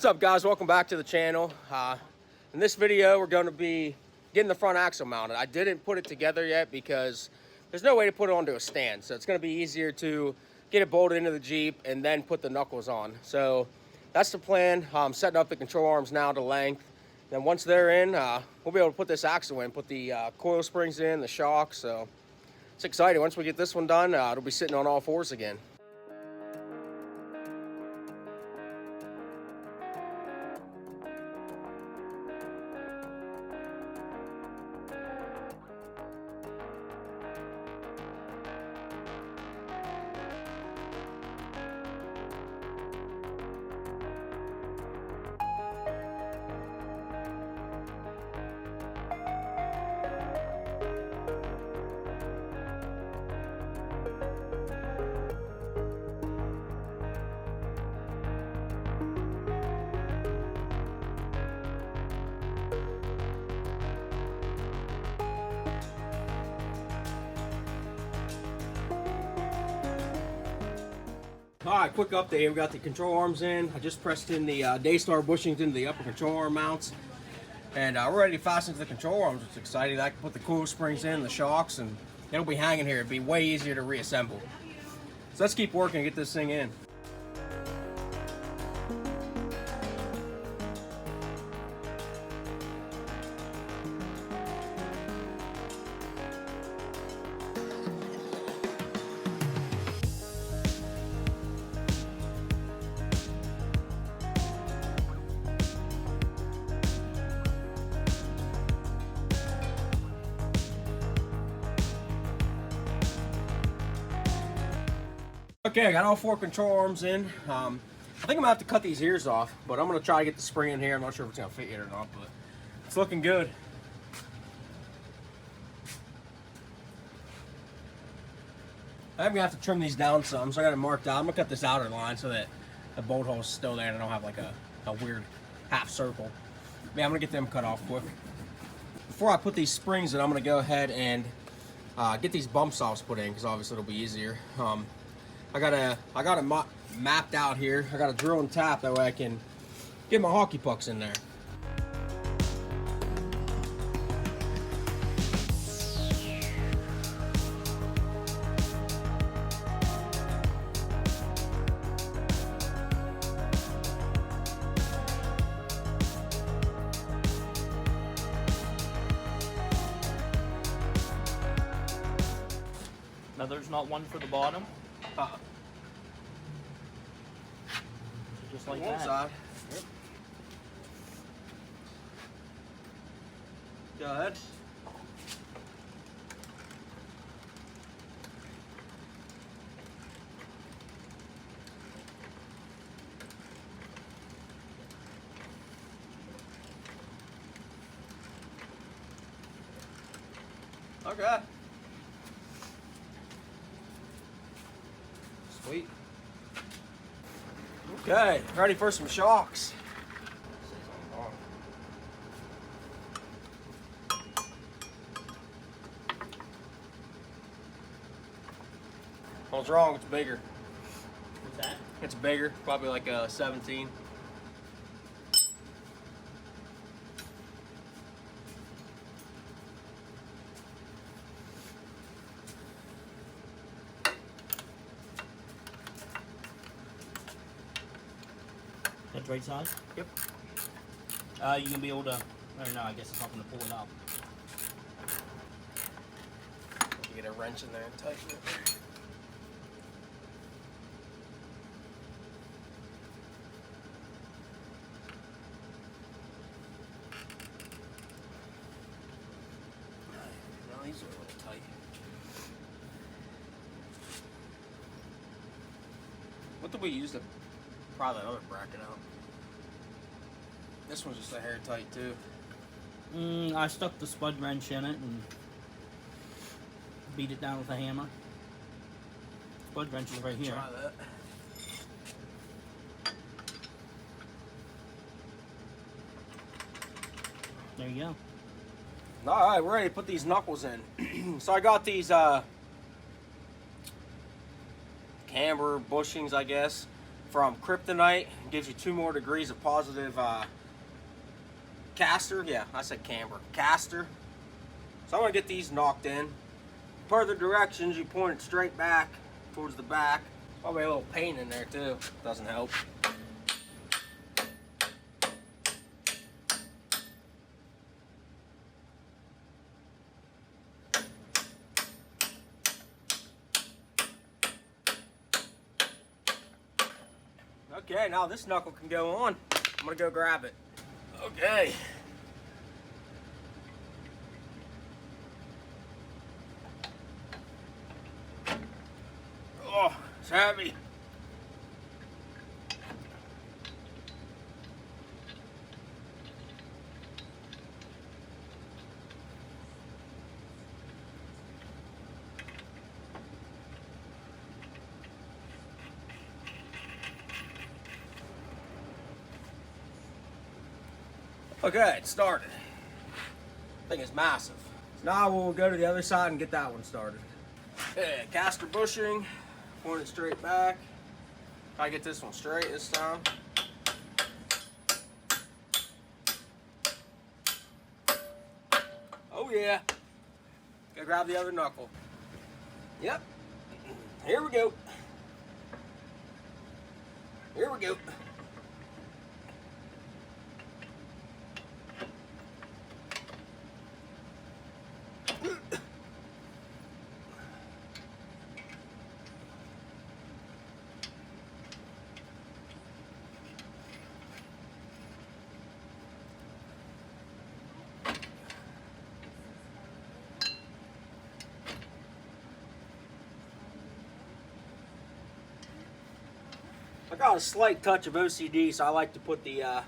What's up, guys? Welcome back to the channel. In this video we're going to be getting the front axle mounted. I didn't put it together yet because there's no way to put it onto a stand, so it's going to be easier to get it bolted into the Jeep and then put the knuckles on. So that's the plan. I'm setting up the control arms now to length. Then once they're in, we'll be able to put this axle in, put the coil springs in, the shocks. So it's exciting. Once we get this one done, it'll be sitting on all fours again. Alright, quick update. We got the control arms in. I just pressed in the Daystar bushings into the upper control arm mounts. And we're ready to fasten to the control arms. It's exciting. I can put the coil springs in, the shocks, and it'll be hanging here. It'll be way easier to reassemble. So let's keep working and get this thing in. Okay, I got all four control arms in. I think I'm gonna have to cut these ears off, but I'm gonna try to get the spring in here. I'm not sure if it's gonna fit yet or not, but it's looking good. I'm gonna have to trim these down some, so I got it marked out. I'm gonna cut this outer line so that the bolt hole is still there and I don't have like a weird half circle. Yeah, I'm gonna get them cut off quick. Before I put these springs in, I'm gonna go ahead and get these bump stops put in, because obviously it'll be easier. I got it mapped out here. I got a drill and tap, that way I can get my hockey pucks in there. Now there's not one for the bottom. So just like that. Side. Yep. Go ahead. Okay. Sweet. Okay, ready for some shocks. What's wrong? It's bigger. What's that? It's bigger, probably like a 17. That's right size? Yep. You can be able to, or no, I guess it's not going to pull it up. You get a wrench in there and tighten it. No, these are a little tight. What did we use to pry that other bracket out? This one's just a hair tight too. I stuck the spud wrench in it and beat it down with a hammer. Spud wrench is right here. Try that. There you go. All right, we're ready to put these knuckles in. So I got these camber bushings, I guess, from kryptonite. Gives you 2 more degrees of positive caster. Yeah, I said camber. Caster. So I'm going to get these knocked in. Per the directions, you point it straight back towards the back. Probably a little paint in there too. Doesn't help. Okay, now this knuckle can go on. I'm gonna go grab it. Okay. Oh, it's heavy. Okay, it started. Thing is massive. So now we'll go to the other side and get that one started. Okay, caster bushing, point it straight back. Try to get this one straight this time. Oh yeah. Go grab the other knuckle. Yep. Here we go. Here we go. I got a slight touch of OCD, so I like to put the, if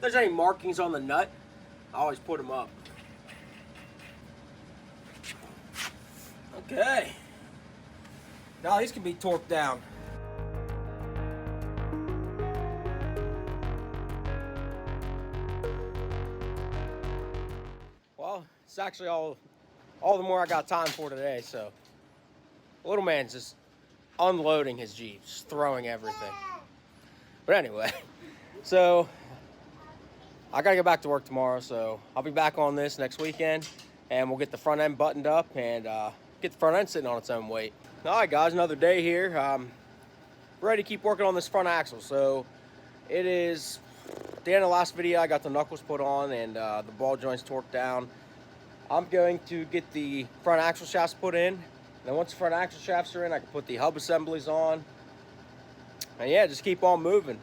there's any markings on the nut, I always put them up. Okay. Now these can be torqued down. Well, it's actually all the more I got time for today, so. Little man's just unloading his Jeep, just throwing everything. But anyway, so I gotta go back to work tomorrow, so I'll be back on this next weekend, and we'll get the front end buttoned up and get the front end sitting on its own weight. All right, guys, another day here. Ready to keep working on this front axle. So it is at the end of the last video. I got the knuckles put on and the ball joints torqued down. I'm going to get the front axle shafts put in. Then once the front axle shafts are in, I can put the hub assemblies on. And yeah, just keep on moving.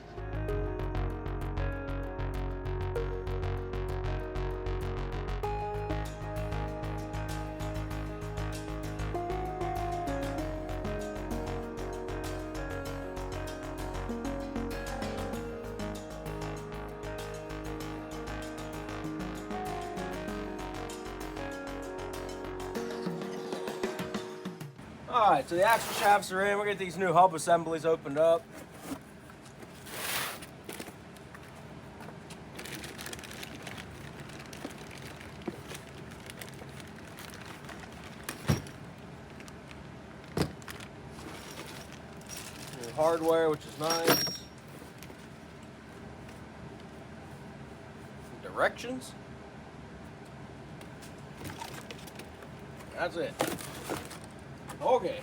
Alright, so the axle shafts are in. We'll get these new hub assemblies opened up. New hardware, which is nice. Directions. That's it. Okay.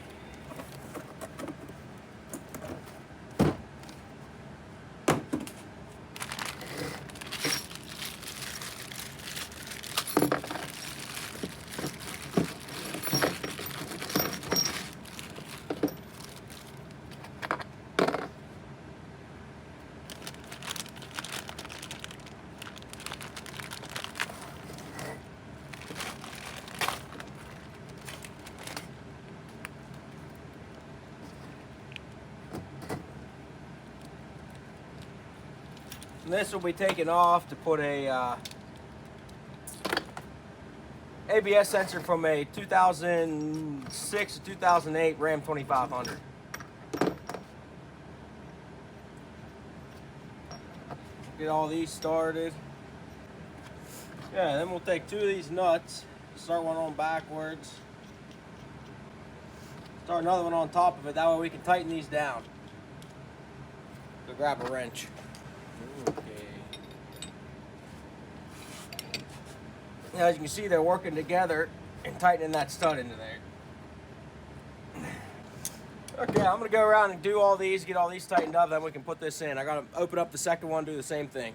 And this will be taken off to put a ABS sensor from a 2006 to 2008 Ram 2500. Get all these started. Yeah, then we'll take 2 of these nuts, start one on backwards, start another one on top of it, that way we can tighten these down. grab a wrench. Okay. As you can see, they're working together and tightening that stud into there. Okay, I'm gonna go around and do all these, get all these tightened up, then we can put this in. I gotta open up the second one, do the same thing.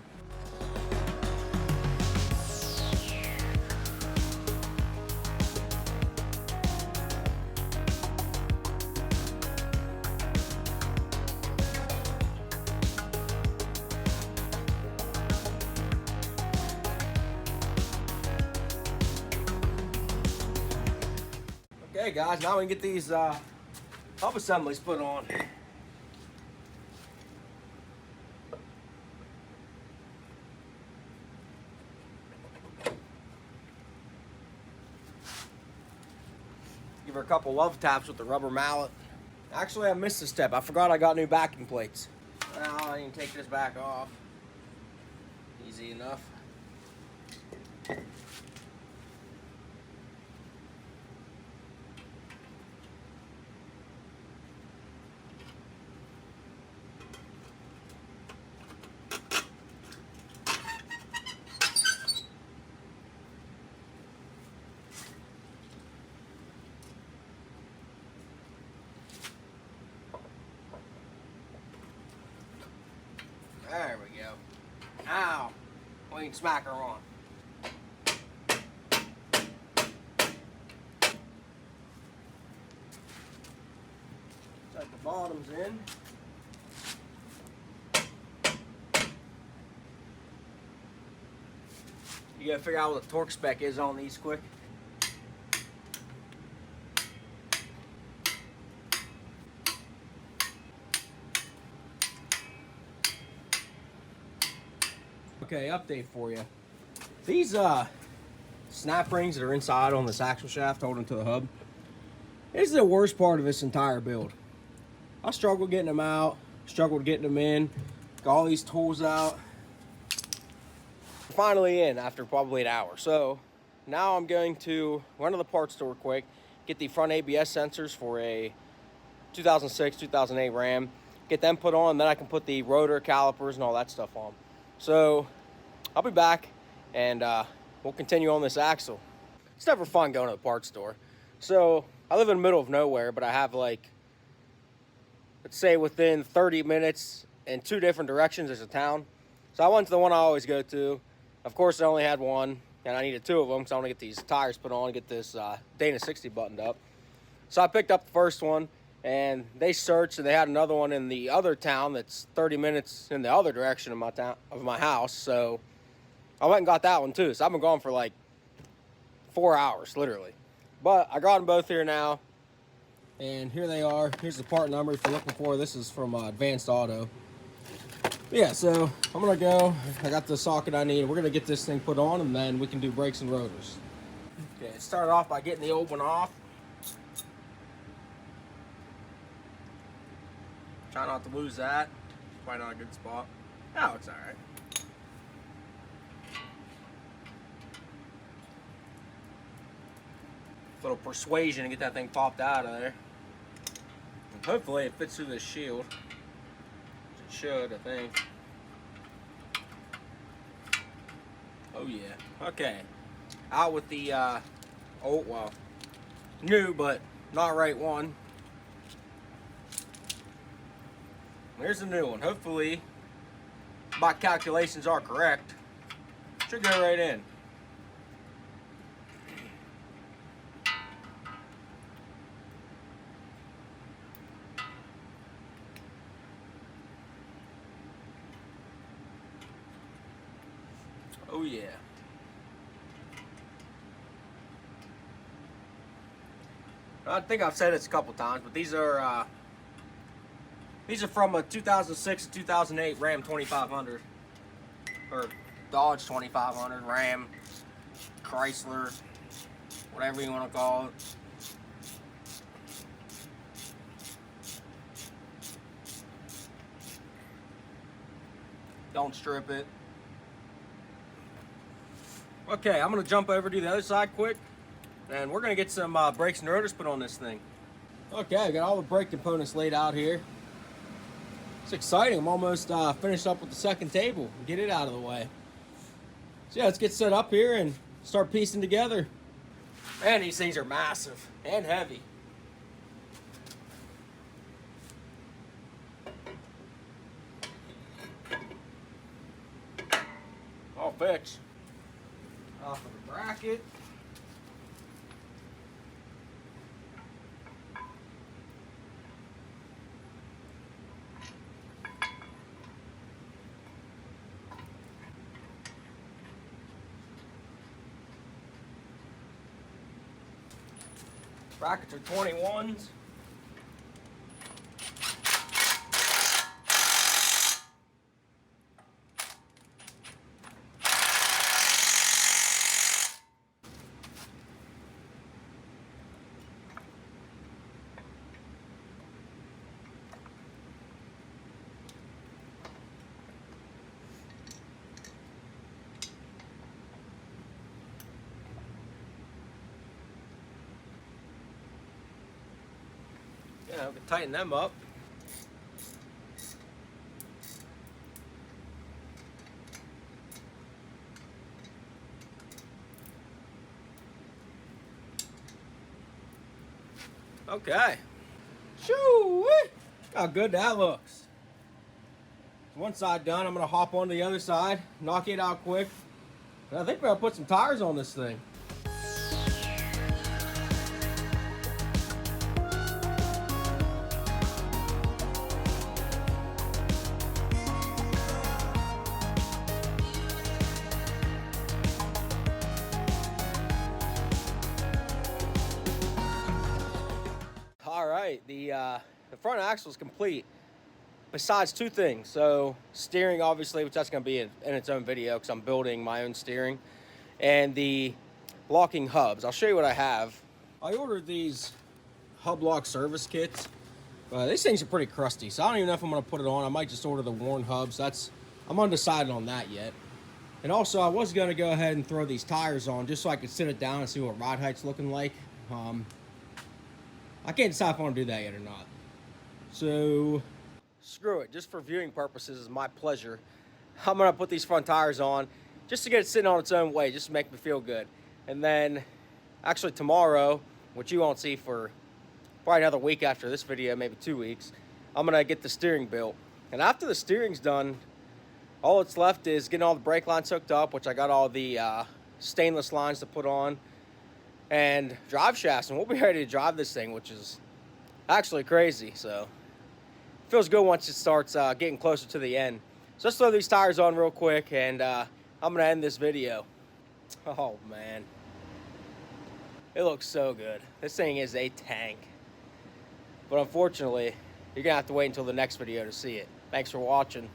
Okay guys, now we can get these hub assemblies put on. Give her a couple love taps with the rubber mallet. Actually, I missed a step. I forgot I got new backing plates. Now I can take this back off. Easy enough. There we go. Now we can smack her on. Set the bottoms in. You gotta figure out what the torque spec is on these quick. Okay, update for you. These snap rings that are inside on this axle shaft holding to the hub, this is the worst part of this entire build. I struggled getting them out, struggled getting them in, got all these tools out. Finally in after probably an hour. So now I'm going to run to the parts store quick, get the front ABS sensors for a 2006, 2008 Ram, get them put on, and then I can put the rotor calipers and all that stuff on. So I'll be back and we'll continue on this axle. It's never fun going to the parts store. So I live in the middle of nowhere, but I have like, let's say within 30 minutes in 2 different directions there's a town. So I went to the one I always go to. Of course I only had one and I needed 2 of them because I want to get these tires put on and get this Dana 60 buttoned up. So I picked up the first one and they searched and they had another one in the other town that's 30 minutes in the other direction of my town, of my house. So I went and got that one too. So I've been gone for like 4 hours, literally. But I got them both here now. And here they are. Here's the part number if you're looking for. This is from Advanced Auto. But yeah, so I'm gonna go. I got the socket I need. We're gonna get this thing put on and then we can do brakes and rotors. Okay, it started off by getting the old one off. Try not to lose that. Probably not a good spot. Oh, it's alright. Little persuasion to get that thing popped out of there. And hopefully it fits through this shield. It should, I think. Oh yeah. Okay. Out with the old, well, new but not right one. Here's the new one. Hopefully my calculations are correct. Should go right in. Oh yeah. I think I've said this a couple times, but these are from a 2006 to 2008 Ram 2500 or Dodge 2500, Ram, Chrysler, whatever you want to call it. Don't strip it. Okay, I'm gonna jump over to the other side quick, and we're gonna get some brakes and rotors put on this thing. Okay, I got all the brake components laid out here. It's exciting. I'm almost finished up with the second table. Get it out of the way. So yeah, let's get set up here and start piecing together. Man, these things are massive and heavy. All fixed. Off of the bracket. Brackets are 21s. Yeah, we can tighten them up. Okay. Shoo! How good that looks. One side done. I'm gonna hop on the other side, knock it out quick. And I think we're gonna put some tires on this thing. All right, the front axle is complete. Besides two things, so steering obviously, which that's going to be in its own video because I'm building my own steering, and the locking hubs. I'll show you what I have. I ordered these hub lock service kits. These things are pretty crusty, so I don't even know if I'm going to put it on. I might just order the worn hubs. I'm undecided on that yet. And also, I was going to go ahead and throw these tires on just so I could sit it down and see what ride height's looking like. I can't decide if I want to do that yet or not. So screw it, just for viewing purposes, is my pleasure. I'm gonna put these front tires on just to get it sitting on its own way, just to make me feel good. And then actually tomorrow, which you won't see for probably another week after this video, maybe 2 weeks, I'm gonna get the steering built. And after the steering's done, all that's left is getting all the brake lines hooked up, which I got all the stainless lines to put on, and drive shafts, and we'll be ready to drive this thing, which is actually crazy. So feels good once it starts getting closer to the end. So let's throw these tires on real quick, and I'm gonna end this video. Oh man, it looks so good. This thing is a tank, but unfortunately you're gonna have to wait until the next video to see it. Thanks for watching.